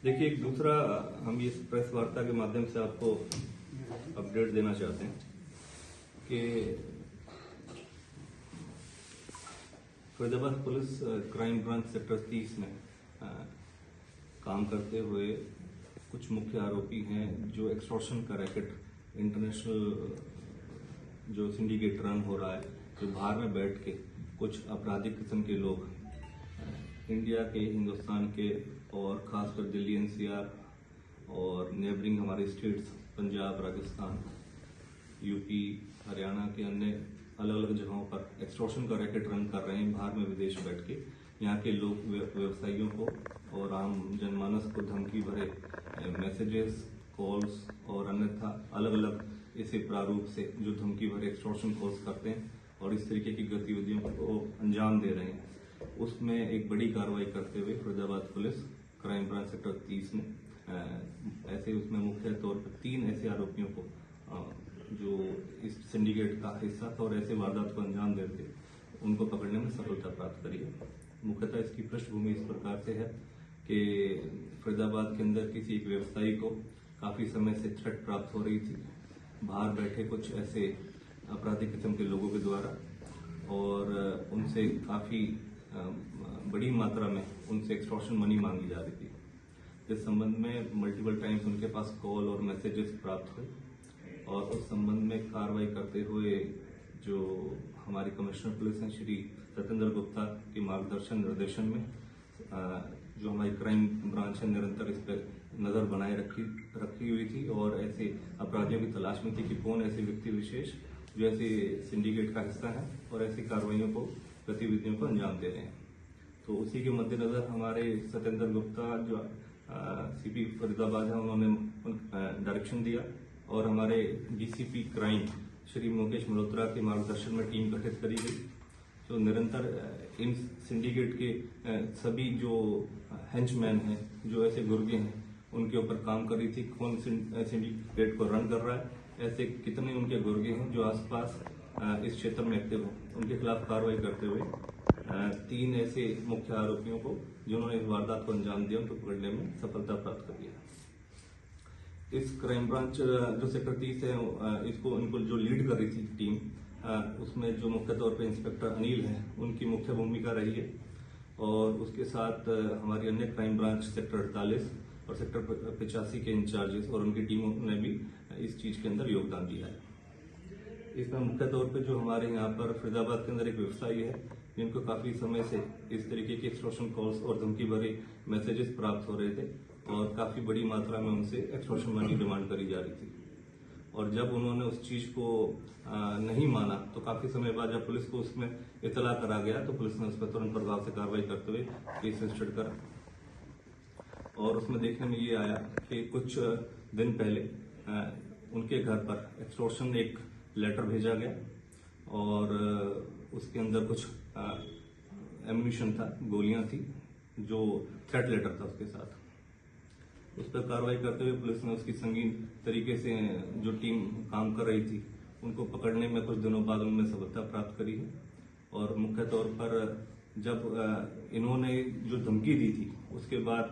देखिए, एक दूसरा हम इस प्रेस वार्ता के माध्यम से आपको अपडेट देना चाहते हैं कि Faridabad police crime branch sector 30 में काम करते हुए कुछ मुख्य आरोपी हैं जो एक्सटॉर्शन का रैकेट इंटरनेशनल जो सिंडिकेट रन हो रहा है, जो बाहर में बैठ के कुछ आपराधिक किस्म के लोग इंडिया के, हिंदुस्तान के और खासकर दिल्ली एनसीआर और नेबरिंग हमारे स्टेट्स पंजाब, राजस्थान, यूपी, हरियाणा के अन्य अलग अलग जगहों पर एक्सटॉर्शन का रैकेट रन कर रहे हैं। बाहर में विदेश बैठ के यहाँ के लोग, व्यवसायियों को और आम जनमानस को धमकी भरे मैसेजेस, कॉल्स और अन्यथा अलग अलग इसी प्रारूप से जो धमकी भरे एक्सटॉर्शन कॉल्स करते हैं और इस तरीके की गतिविधियों को अंजाम दे रहे हैं। उसमें एक बड़ी कार्रवाई करते हुए Faridabad police crime branch sector 30 में ऐसे उसमें मुख्य तौर पर 3 ऐसे आरोपियों को जो इस सिंडिकेट का हिस्सा था और ऐसे वारदात को अंजाम देते उनको पकड़ने में सफलता प्राप्त करी है। मुख्यतः इसकी पृष्ठभूमि इस प्रकार से है कि फरीदाबाद के अंदर किसी एक व्यवसायी को काफी समय से थ्रेट प्राप्त हो रही थी बाहर बैठे कुछ ऐसे आपराधिक किस्म के लोगों के द्वारा, और उनसे काफी बड़ी मात्रा में उनसे एक्सटॉर्शन मनी मांगी जा रही थी। इस संबंध में मल्टीपल टाइम्स उनके पास कॉल और मैसेजेस प्राप्त हुए और उस संबंध में कार्रवाई करते हुए जो हमारी कमिश्नर पुलिस हैं श्री सत्येंद्र गुप्ता के मार्गदर्शन निर्देशन में जो हमारी क्राइम ब्रांच है निरंतर इस पर नजर बनाए रखी हुई थी और ऐसे अपराधियों की तलाश में थी कि कौन ऐसे व्यक्ति विशेष जो ऐसे सिंडिकेट का हिस्सा है और ऐसी कार्रवाइयों को, गतिविधियों को अंजाम दे रहे हैं। तो उसी के मद्देनजर हमारे सत्येंद्र गुप्ता जो सीपी फरीदाबाद है, उन्होंने डायरेक्शन दिया और हमारे डीसीपी क्राइम श्री मुकेश मल्होत्रा के मार्गदर्शन में टीम गठित करी गई जो निरंतर इन सिंडिकेट के सभी जो हेंचमैन हैं, जो ऐसे गुर्गे हैं, उनके ऊपर काम कर रही थी। कौन सिंडिकेट को रन कर रहा है, ऐसे कितने उनके गुर्गे हैं जो आसपास इस क्षेत्र में एक्टिव हैं, उनके खिलाफ कार्रवाई करते हुए 3 ऐसे मुख्य आरोपियों को जिन्होंने इस वारदात को अंजाम दिया उनको पकड़ने में सफलता प्राप्त कर लिया। इस क्राइम ब्रांच जो सेक्टर 30 है, इनको जो लीड कर रही थी टीम, उसमें जो मुख्य तौर पे इंस्पेक्टर अनिल है, उनकी मुख्य भूमिका रही है और उसके साथ हमारी अन्य क्राइम ब्रांच सेक्टर 48 और सेक्टर 85 के इंचार्जेस और उनकी टीमों ने भी इस चीज के अंदर योगदान दिया है। इसमें मुख्य तौर पे जो हमारे यहाँ पर फरीदाबाद के अंदर एक व्यवसायी है जिनको काफी समय से इस तरीके के एक्सटॉर्शन कॉल्स और धमकी भरे मैसेजेस प्राप्त हो रहे थे और काफी बड़ी मात्रा में उनसे एक्सटॉर्शन मनी डिमांड करी जा रही थी और जब उन्होंने उस चीज को नहीं माना तो काफी समय बाद जब पुलिस को उसमें इतला करा गया तो पुलिस ने उस पर तुरंत प्रभाव से कार्रवाई करते हुए केस रजिस्टर्ड करा और उसमें देखने में ये आया कि कुछ दिन पहले उनके घर पर एक्सटॉर्शन एक लेटर भेजा गया और उसके अंदर कुछ एम्यूनिशन था, गोलियां थी, जो थ्रेट लेटर था उसके साथ। उस पर कार्रवाई करते हुए पुलिस ने उसकी संगीन तरीके से जो टीम काम कर रही थी उनको पकड़ने में कुछ दिनों बाद उनमें सफलता प्राप्त करी है और मुख्य तौर पर जब इन्होंने जो धमकी दी थी उसके बाद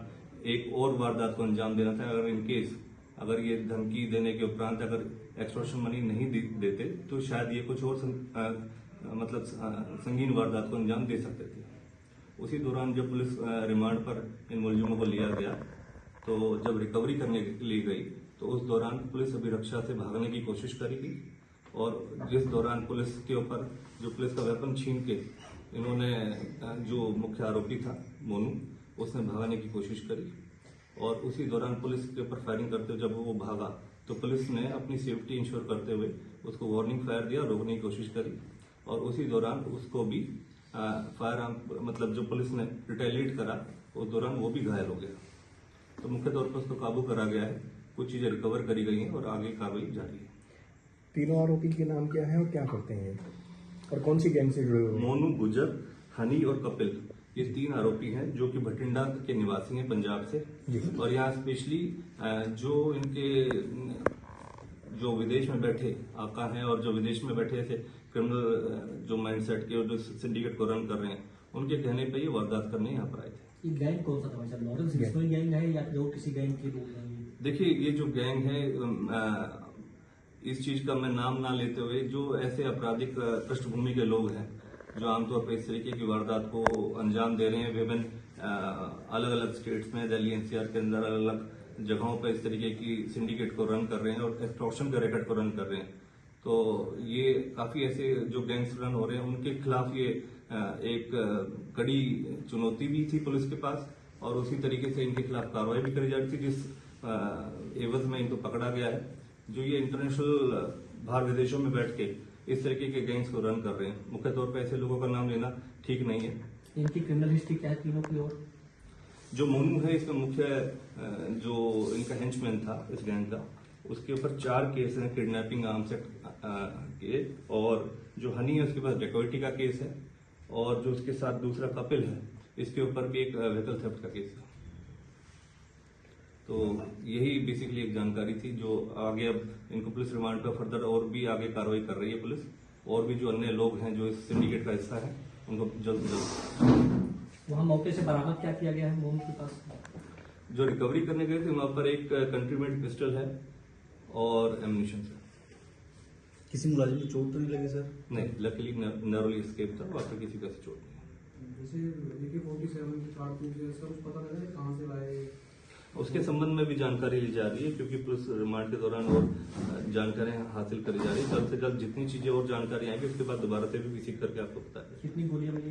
एक और वारदात को अंजाम देना था। अगर इनकेस अगर ये धमकी देने के उपरांत अगर एक्सटॉर्शन मनी नहीं देते तो शायद ये कुछ और संगीन वारदात को अंजाम दे सकते थे। उसी दौरान जब पुलिस रिमांड पर इन मुलजिमों को लिया गया तो जब रिकवरी करने के लिए गई तो उस दौरान पुलिस अभिरक्षा से भागने की कोशिश करी गई और जिस दौरान पुलिस के ऊपर जो पुलिस का वेपन छीन के इन्होंने जो मुख्य आरोपी था मोनू, उसने भागने की कोशिश करी और उसी दौरान पुलिस के ऊपर फायरिंग करते हुए जब वो भागा तो पुलिस ने अपनी सेफ्टी इंश्योर करते हुए उसको वार्निंग फायर दिया, रोकने की कोशिश करी और उसी दौरान उसको भी फायर जो पुलिस ने रिटेलिएट करा उस दौरान वो भी घायल हो गया। तो मुख्य तौर पर उसको काबू करा गया है, कुछ चीजें रिकवर करी गई हैं और आगे कार्रवाई जारी है। तीनों आरोपी के नाम क्या है और क्या करते हैं और कौन सी गैंग से जुड़े हुए? मोनू, गुजर, हनी और कपिल, ये 3 आरोपी हैं जो कि भटिंडा के निवासी हैं पंजाब से और यहाँ स्पेशली जो इनके जो विदेश में बैठे आका हैं और जो विदेश में बैठे ऐसे क्रिमिनल जो माइंडसेट के और जो सिंडिकेट को रन कर रहे हैं उनके कहने पे ये वारदात करने यहाँ पर आए थे। ये गैंग कौन सा था भाई साहब? लॉरेंस बिश्नोई गैंग है या फिर और किसी गैंग के लोग हैं ये? देखिए, ये जो गैंग है, इस चीज का मैं नाम ना लेते हुए, जो ऐसे आपराधिक पृष्ठभूमि के लोग हैं जो आमतौर पर इस तरीके की वारदात को अंजाम दे रहे हैं, विभिन्न अलग अलग स्टेट्स में, दिल्ली एनसीआर के अंदर अलग अलग जगहों पर इस तरीके की सिंडिकेट को रन कर रहे हैं और एक्सटॉर्शन का रैकेट को रन कर रहे हैं। तो ये काफी ऐसे जो गैंग्स रन हो रहे हैं उनके खिलाफ ये एक कड़ी चुनौती भी थी पुलिस के पास, और उसी तरीके से इनके खिलाफ कार्रवाई भी करी जा रही थी, जिस एवज में इनको पकड़ा गया है, जो ये इंटरनेशनल बाहर विदेशों में बैठ के इस तरीके के गैंग्स को रन कर रहे हैं। मुख्य तौर पर ऐसे लोगों का नाम लेना ठीक नहीं है। इनकी क्रिमिनल हिस्ट्री क्या है तीनों की? और जो मोनू है, इसमें मुख्य जो इनका हेंचमैन था इस गैंग का, उसके ऊपर 4 केस हैं किडनैपिंग, आर्म्स एक्ट के, और जो हनी है उसके पास डेकोइटी का केस है, और जो उसके साथ दूसरा कपिल है इसके ऊपर भी एक व्हीकल थेफ्ट का केस है। तो यही बेसिकली एक जानकारी थी जो आगे अब इनको पुलिस रिमांड पर फर्दर और भी आगे कार्रवाई कर रही है पुलिस, और भी जो अन्य लोग हैं जो इस सिंडिकेट का हिस्सा है उनको जल्द से जल्द। वहाँ मौके से बरामद क्या किया गया है मोनू के पास? जो रिकवरी करने गए थे वहां पर एक कंट्री मेड पिस्टल है और एम्यूनिशन है। किसी मुलाजिम को चोट तो नहीं लगी सर? नहीं, लकीली नरोली एस्केप था, वहां पर किसी का चोट नहीं। जैसे AK-47 की कारतूस है सर, कुछ पता लगा कहाँ से लाए? उसके संबंध में भी जानकारी ली जा रही है, क्योंकि पुलिस रिमांड के दौरान और जानकारियां हासिल करी जा रही है। जल्द से जल्द जितनी चीजें और जानकारी आएंगी उसके बाद दोबारा से भी विजिट करके आपको बताएंगे। कितनी गोलियां मिली?